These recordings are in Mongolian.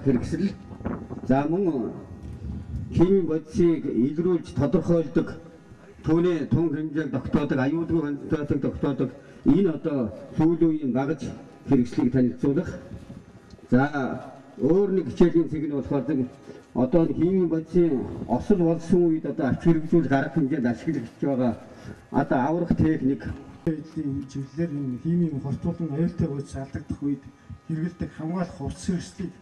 хэрэгсэл за мөн химийн бодисыг илрүүлж тодорхойлдог түүний тун хэмжээг тогтоодог аюулгүй хандлагыг тогтоодог энэ одоо сүүлийн үеийн багаж хэрэгслийг танилцуулах. За өөр нэг хичээлийн зэг нь болохоор одоо химийн бодисын осол болсон үед одоо авч хэрэгжүүлэх арга хэмжээнд ашиглагдж байгаа одоо аврах техник чиглэлээр энэ химийн хортуулан аюултай бодис алдагдах үед хэрэгэлдэг хамгаалах хувцас хэрэгслийг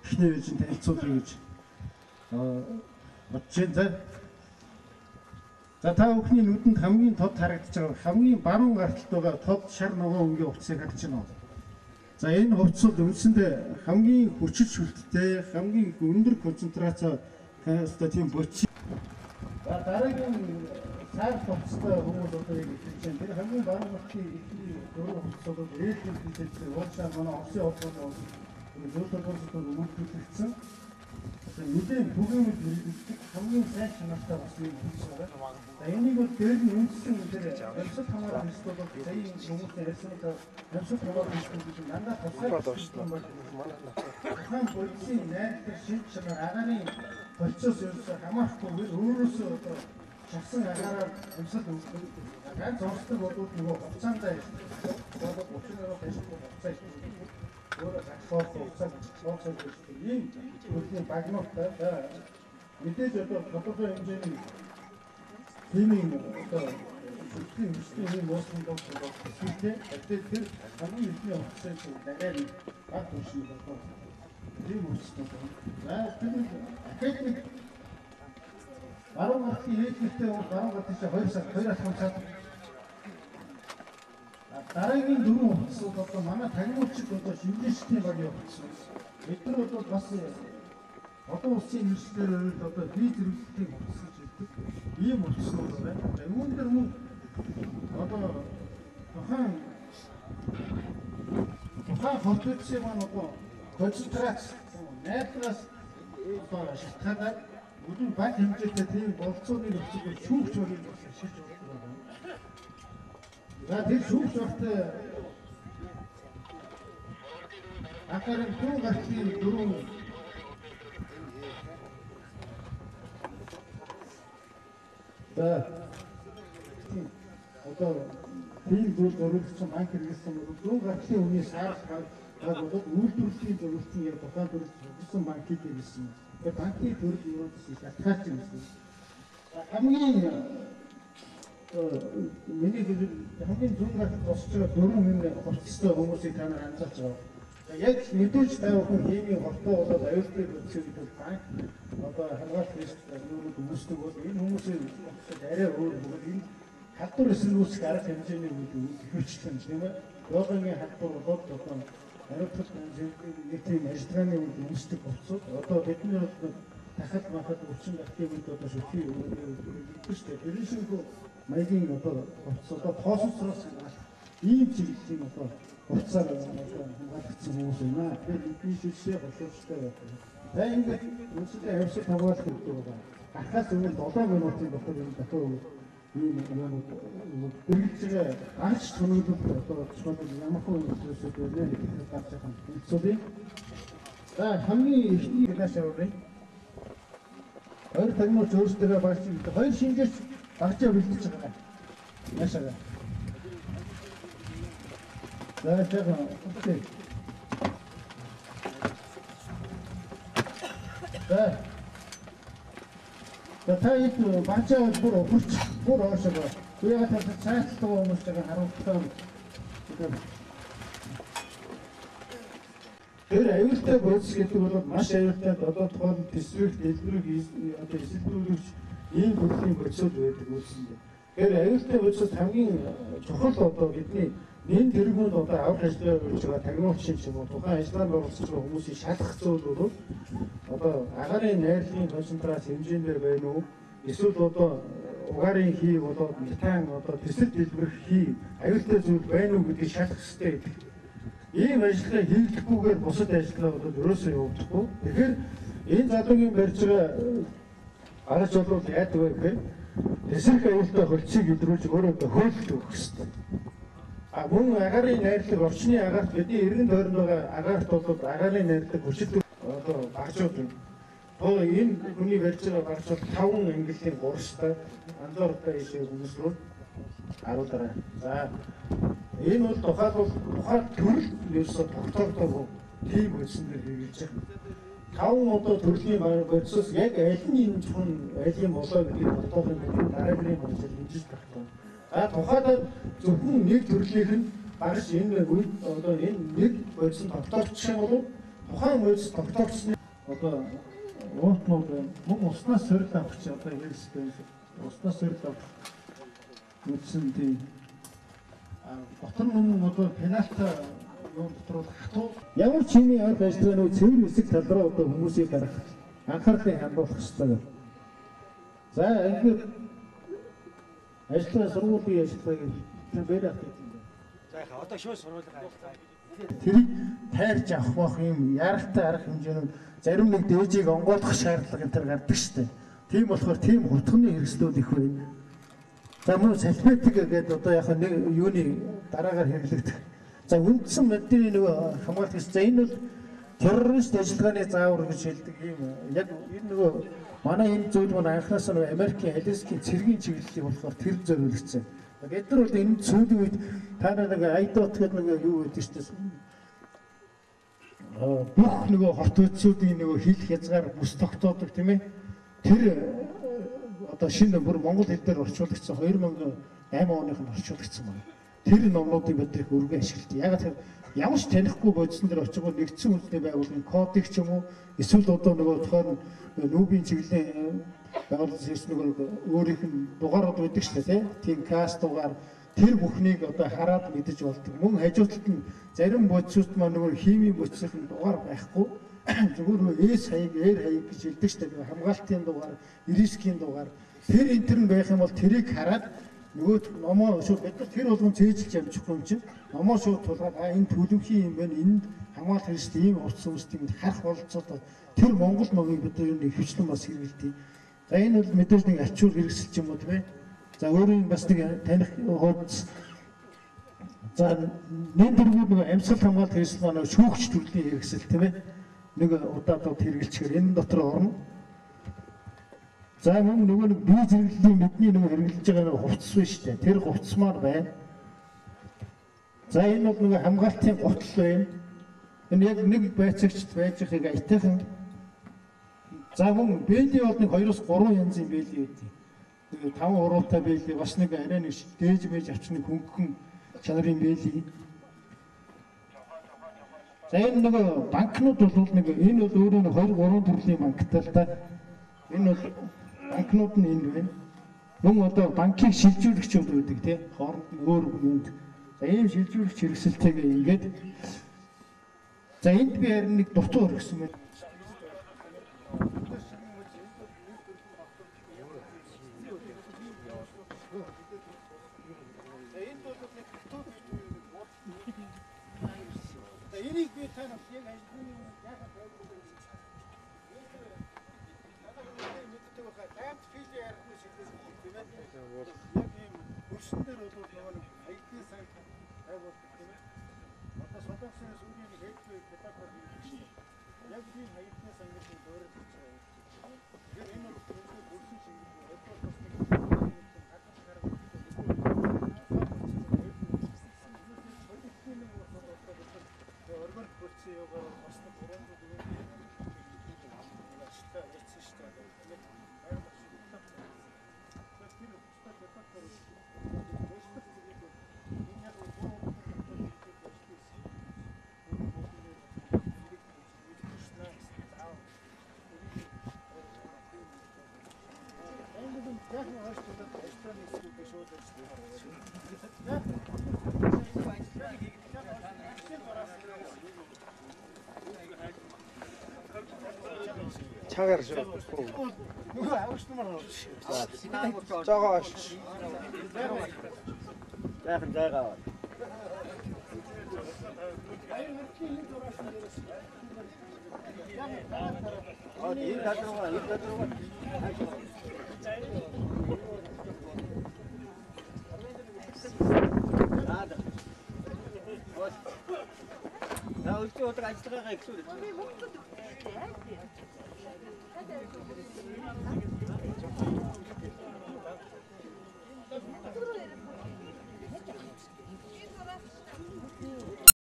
эхний үеийн танилцуулъя гэж бодож байна. За та бүхний нүдэнд хамгийн тод харагдаж байгаа хамгийн баруун гарталд байгаа тод шар ногоон өнгийн хувцсыг харж байна уу? За энэ хувцс бол үндсэндээ хамгийн хүчил шүлттэй, хамгийн өндөр концентрацаа таастай тийм боч. За дараагийн сар хувцстай хүмүүс одоо яг хэлж байна. Тэр хамгийн баруун гартын ихний дөрөв хувцс бол ээлжийн хэлцээ уушаа манай Оросын холбооны зөвлөлтөөр өмнөдөлгдсөн. Нэгэн бүгээмд хэрэглэдэг хамгийн сайн чанартай бас нэг хувцс байна. За энийг бол дээр нь үндэслэн тэр амьсгал хамгаалах хэсгүүд бол сая хүмүүс ярьсан одоо амьсгал хамгаалах хэсгүүд дандаа тусгай хаан бодисын найдвар шин чанар агарын болцоос ерөөсө хамаарахгүйгээр өөрөөсөө одоо шавсан агаараар амьсгал үүсгэх ганц орчдог болоод нөгөө хугацаандаа болоод 30-аар ажил хугацаа өөрөө загсаар хугацаа тооцоолж ийм төрлийн багнуутай мэдээж одоо тодорхой хэмжээний химийн одоо үсгийн юм уусган болдог хэвчээ тэр хамгийн ихний хувьсаа дахиад баг түшин болдог тийм үстэй. За тэр академик баруун гартын ээлжтэй баруун гартын 2 сар 2 алхам цаад дараагийн дөрвөн хувцсууд одоо манай тагнуучид одоо шинжлэхүйн баг явуулсан. Бид нар бол бас одоо улсын нэршлэр одоо бие зэрэглэлтийн хувцс гэж хэлдэг. Ийм хувцсууд байна. Үүн дээр мөн одоо тухайн хотцын маань одоо концентрац найдвараас одоо шалтгаалаад өдөр баг хэмжээтэй тийм болцооны нөхцөл шүүгч өрийг шилж байна. За тэр шүүгч багтай акарын дөрөв гартын дөрөв за одоо тийм зүйл зориулсан банк хэрэгсэн бол дөрөв гартын үний саарах бол үйлдвэрлэлийн зөвлөлтийн яг тухайн төрөл зөвлөсөн банкыг хэрэгсэн. Тэгээ банкны төрөл ерөөсөө шалтгаалж байсан. Хамгийн миний хамгийн зүүн гарт босч байгаа дөрвөн энэ хувцастай хүмүүсийг та нар анзаарч байгаа. Яг мэдээж та бүхэн химийн хортоо болоод аюултай бодис гэдэг банк одоо хамгаалах хэрэгсэл нүүрүүд үүсдэг бол энэ хүмүүсийн арай өөр бүгд энэ халдвар эсэргүүцэх арга хэмжээний үед хөвчлэн тийм ээ. Логогийн халдвар болоод одоо ариутгал нэг тийм ажиллагааны үед үүсдэг хувцсууд одоо бидний дахад махад өвчин гахтын үед одоо шүтгий өгдөг шүү дээ. Тэрнийхүү маягийн одоо хувцс одоо тоосоосроос ийм чиглэлийн одоо хувцсаар хамгаалагдсан хүмүүс байна. Тэгэхээр бидний шүтгий боловсролтой байна. За ингээд үнэхээр авьяасаа хамгаалах хэрэгтэй байна. Гарахаас өмнө 7 минутын дотор энэ дахиад ийм юм хэрэгжээ гарч тунагдав одоо чухал ямар хүн зүйлсүүд вэ гэдэг гарч байгаа юм. Хэцүү. За хамгийн ихний гэнэш аврын хоёр тагнууч өөрсдөө багч хоёр шинжээч багчаа бэлдэж байгаа. Яшаа. За яшаа. Окей. За та их багчаа бүр оошоо. Уяа та цаашдаа хүмүүс байгаа харуултаа. Тэр аюултай бодис гэдэг бол маш аюултай одоо тухайн дистрикт дэлгэрэг одоо эсэлбэрүүлэгч ийм төрлийн бодисууд байдаг үүсэндээ. Тэгэхээр аюултай бодисоос хамгийн чухал одоо бидний нэн тэргүүнд одоо авах ажлаа хийж байгаа тагнуучийн ч юм уу тухайн ажиллагаанд оролцож байгаа хүмүүсийн шалгах зүйл бол одоо агарын найрлалын концентрац хэмжээндээр байна уу? Эсвэл одоо угаарын хий болоод метан одоо төсөл дэлбэрэх хий аюултай зүйл байна уу гэдгийг шалгах хэрэгтэй гэдэг. Ийм ажиллагаа хийгдэхгүйгээр бусад ажиллагаа бол ерөөсөө явагдахгүй. Тэгэхээр энэ залуугийн барьж байгаа аргач бол яадаг вэ гэхээр эсрэг аюултай хөлцийг илрүүлж өөрөө хөөлөлт өгөх хэрэгтэй. А мөн агарын найрлаг орчны агаарт бидний эргэн тойронд байгаа агаарт бол агарын найрлаг хүчил одоо багжууд байна. То энэ хүний барьж байгаа багжууд 5 ангиллын 3-тай анзаартай ийшээ хүмүүс рүү харуулаарай. За энэ бол тухайн төрөл ерөөсө тогтоогдоогүй тийм үйлсэн дээр хэрэгжиж байгаа. 5 одоо төрлийн барьсаас яг аль нь энэ хүн аль юм болоо гэдгийг тогтоох юм дараагийн үйлсэл хэмжиж байна. За тухайдаа зөвхөн нэг төрлийнх нь багш энэ одоо энэ нэг үйлсэн тогтоогдсон бол тухайн үйлс тогтоогдсны одоо уутнууд мөн уснаас сорил авах чи одоо хэлстэй уснаас сорил авах үтсэн тийм дотор мөн одоо пенальта юун дотор хатуу ямар ч юмний ард ажиллагаа нөө цэвэр хэсэг тал руу одоо хүмүүсийг гарах анхаарлыг хандуулах хэрэгтэй. За ингээд ажиллагаа сургуулийн ажиллагааг бэрэх гэдэг юм. За яха одоо шууд сургуулийн ажиллагаа тэрийг тайрж авах юм ярахтай арга хэмжээнүүд зарим нэг дээжийг онгойлгох шаардлага энэ төр гардаг штеп. Тийм болохоор тийм хурдхны хэрэгслүүд их байна. За мөн салфетик гэдэг одоо яг нэг юуны дараагаар хэрэглэгдэх. За үндсэн мэдээний нөгөө хамгаалт за энэ бол террорист ажиллагааны заавар гэж хэлдэг юм. Яг энэ нөгөө манай энэ зүйл маань анхнаасаа нөгөө Америкийн Аляскийн цэргийн чиглэлийг болохоор тэр зориулагдсан. Эдгээр бол энэ сүүлийн үед та нэг айдот гэдэг нэг юу гэдэг чинь бүх нөгөө хорт үтсүүдийн нөгөө хил хязгаар бүс тогтоодог тийм ээ. Тэр одоо шинэ бүр монгол хэл дээр орчуулагдсан 2008 оных нь орчуулагдсан байна. Тэр номнуудыг бид их өргөн ашигладаг. Яг тэр ямар ч танихгүй бодсон дээр очиод нэгдсэн үндэсний байгууллагын кодик ч юм уу эсвэл одоо нөгөө тухайн нүүбийн чиглэлийн байгууллагын нэг өөрийнх нь дугаарууд байдаг шүү дээ тийм каст дугаар тэр бүхнийг одоо хараад мэдэж болдог. Мөн хажууталд нь зарим бодисууд маань нөгөө химийн бодисхийн дугаар байхгүй зүгээр нөгөө эс хаяг, эр хаяг гэж хэлдэг шүү дээ. Хамгаалтын дугаар, рискийн дугаар тэр интерн байх юм бол тэрийг хараад нөгөө номоо шууд бид нар тэр болгон цээжилж явчихгүй юм чинь номоо шууд тулгаад энэ төлөвхийн юм байна. Энд хамгаалт хэрэгтэй ийм хувцас хүмүүсийг харах болцоод тэр Монгол номыг бид нар нэг хвчлэн бас хэрэгэлдэг. За энэ бол мэдээж нэг ачуул хэрэгсэлч юм уу тийм ээ. За өөрийн бас нэг таних хуудас. За нэг дөрвүүд нэг амьсгал хамгаалт хэрэгсэл маань шүүгч төрлийн хэрэгсэл тийм ээ. Нэг удаадад хэрэгжилчихээр энэ дотор орно. За мөн нөгөө нэг бие зэрэглэлийн мэдний нөгөө хэрэгжилж байгаа нэг хувцас байна шүү дээ. Тэр хувцас маань байна. За энэ бол нөгөө хамгаалтын гутал байна. Энэ яг нэг байцаагчд байж байгааг аятайхан. За мөн бэйли бол нэг 2-3 янзын бэйли байдаг. Тэгээ 5 уруутай бэйли бас нэг арай нэг дээж байж авчны хөнгөн чанарын бэйли. За энэ нөгөө банкнууд бол нэг энэ бол өөрөө нэг 2-3 төрлийн банктай л да. Энэ бол банкнууд нь энэ байна. Мөн одоо банкыг шилжүүлэгчүүд байдаг тийм хооронд өөр юунд. За ийм шилжүүлэгч хэрэгсэлтэйгээ ингээд за энд би харин нэг дутуу өргөсөн байна. Энийг би тань яг ажлын яагаад байгуулсан бэ? Мэддэг байхаа таймд физи ярихны шийдвэр тийм ээ. Яг ийм өршин дээр бол нөгөө нэг IT сайт байгуулдаг тийм ээ. Одоо солонгосын сүүлийн хэлбэр педагог юм. Яг ийм IT сайнгийн дөрөв гэж байгаа. Тэгэхээр энэ бол өршин шийдвэр одоо чагаар шүү. нөгөө авчнамаар авчих. Жогоош. Яахан зайгаа. Энэ тадраа. За өчигдөр ажиллагаагаа эхлүүлээ.